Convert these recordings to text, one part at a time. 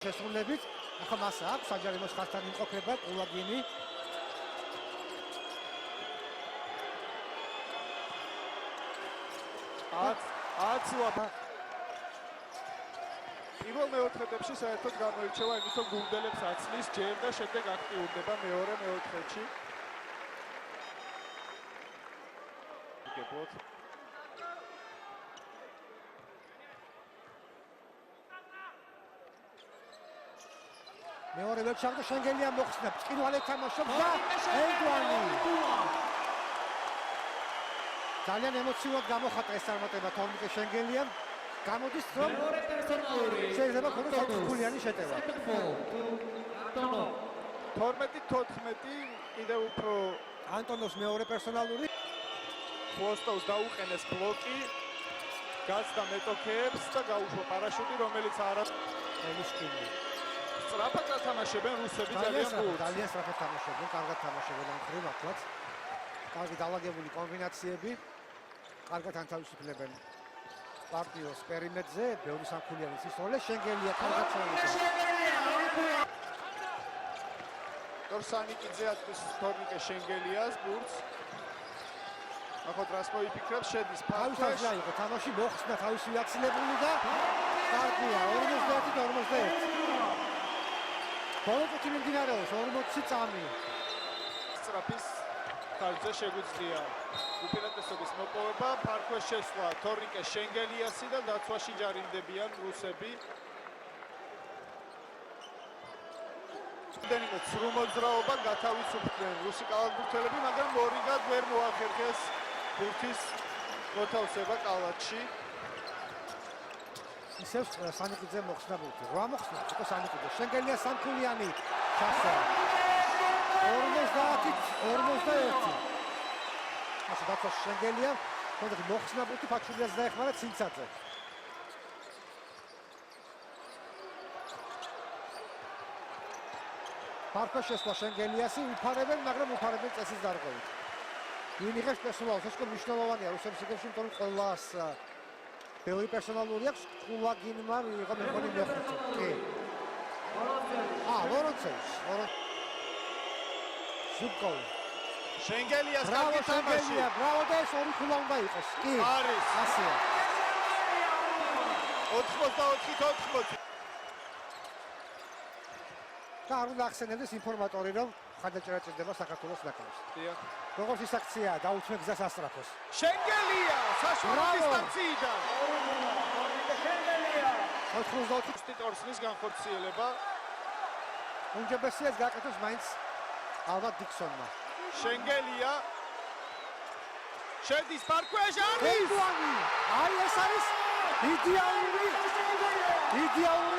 შესრულებით, ახლა მას აქვს საჯარიმოს ხაზთან იმყოფება კულაგინი. პირველ მეოთხედებში საერთოდ გამოირჩევა იმით, რომ გუნდელებს აცლის ჯერ და შემდეგ აქტიურდება მეორე მეოთხედში. გებოთ მეორე ვერჩავდა შენგელია მოხსნა ბრწყინვალე თამაშობს და ენდვანი ძალიან ემოციურად გამოხატა ეს წარმატება თორნიკე შენგელიამ გამოდის რომ შეიძლება ქონდეს ოთხგულიანი შეტევა 12-14 კიდევ უფრო ანტონოს მეორე პერსონალური ხოსტოვს დაუყენეს ბლოკი გაცდა მეტოქეებს და გაუშვა პარაშუტი რომელიც არა ელისკინი სწრაფად ათამაშებენ რუსები ძალიან სწრაფად თამაშობენ, კარგად თამაშობენ ამ ხრივ ახლაც. კარგი დაალაგებული კომბინაციები, კარგად ანთავისუფლებენ პარტიოს პერიმეტრზე, ბევრი სამქულიანი სისწრაფე, შენგელია კარგად ჩაუდგა. ტორსანიკიძე ატყვის თორნიკე შენგელიას ბურთს. ახლა რას მოიფიქრებს, შედის ფარქვეშ. აიღო თამაში მოხსნა თავისი აცილებული და კარგია 50-41. ბოლოკი მიმდინარეობს 40 წამი. სწრაფის ხარჯზე შეგვიძლია უპირატესობის მოპოვება, ფარქვეშ შესვლა თორნიკე შენგელიასი და დაცვაში ჯარიმდებიან რუსები. დენიმე ცრუ მოძრაობა გათავისუფლდნენ რუსი კალათბურთელები, მაგრამ მორიგად ვერ მოახერხეს ბურთის მოთავსება კალათში. ისევ სანიკიძე მოხსნა ბურთი. რა მოხსნა? თქო სანიკიძე. შენგელია სამქულიანი ჩასვა. 50-41. ასე დაცვა შენგელია. ხოდა მოხსნა ბურთი ფაჩულიას დაეხმარა ცინცაძე. ფარქვეშ შესვლა შენგელიასი უფარებენ, მაგრამ უფარებენ წესის დარღვევით. მიიღეს პერსონალს, ეს მნიშვნელოვანია რუსების სიგელში, იმიტომ რომ ყველას ბევრი პერსონალური აქვს, კულაგინმა მიიღო მეგონი მეხუთე. კი. ვორონცევი. ზუბკოვი. შენგელიას კარგი თამაში. ბრავო და ეს ორი ქულა უნდა იყოს. კი. არის. ასეა. 84-80. და არ უნდა ახსენებდეს ინფორმატორი, რომ ხანდაჭერა ჭირდება საქართველოს ნაკრებს. დიახ. როგორც ის აქცია დაუცმე გზას ასწრაფოს. შენგელია საშუალო დისტანციიდან. 84 ტორსნის განხორციელება. უმჯობესია გააკეთოს მაინც ალბათ დიქსონმა. შენგელია შედის ფარქვეშ არის. აი ეს არის იდეალური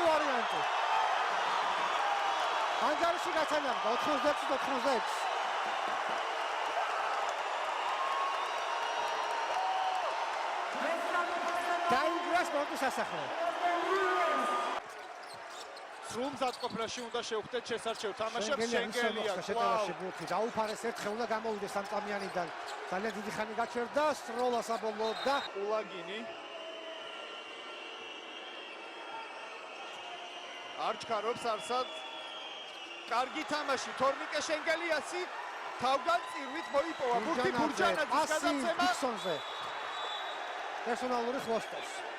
ვარიანტი. ანგარიში გაცანამდა 86-86. დაუგრას მოტის ასახლე. სრულ მზადყოფნაში უნდა შევხვდეთ შესარჩევ თამაშებს შენგელია. შეტევაში ბურთი დაუფარეს ერთხელ უნდა გამოვიდეს ამ წამიანიდან. ძალიან დიდი ხანი გაჩერდა, სროლა საბოლოოდ და კულაგინი. არ ჩქარობს არსად. კარგი თამაში თორნიკე შენგელიასი თავგან წირვით მოიპოვა ბურთი ბურჯანაძის გადაცემა. პერსონალური ხლოსტოს.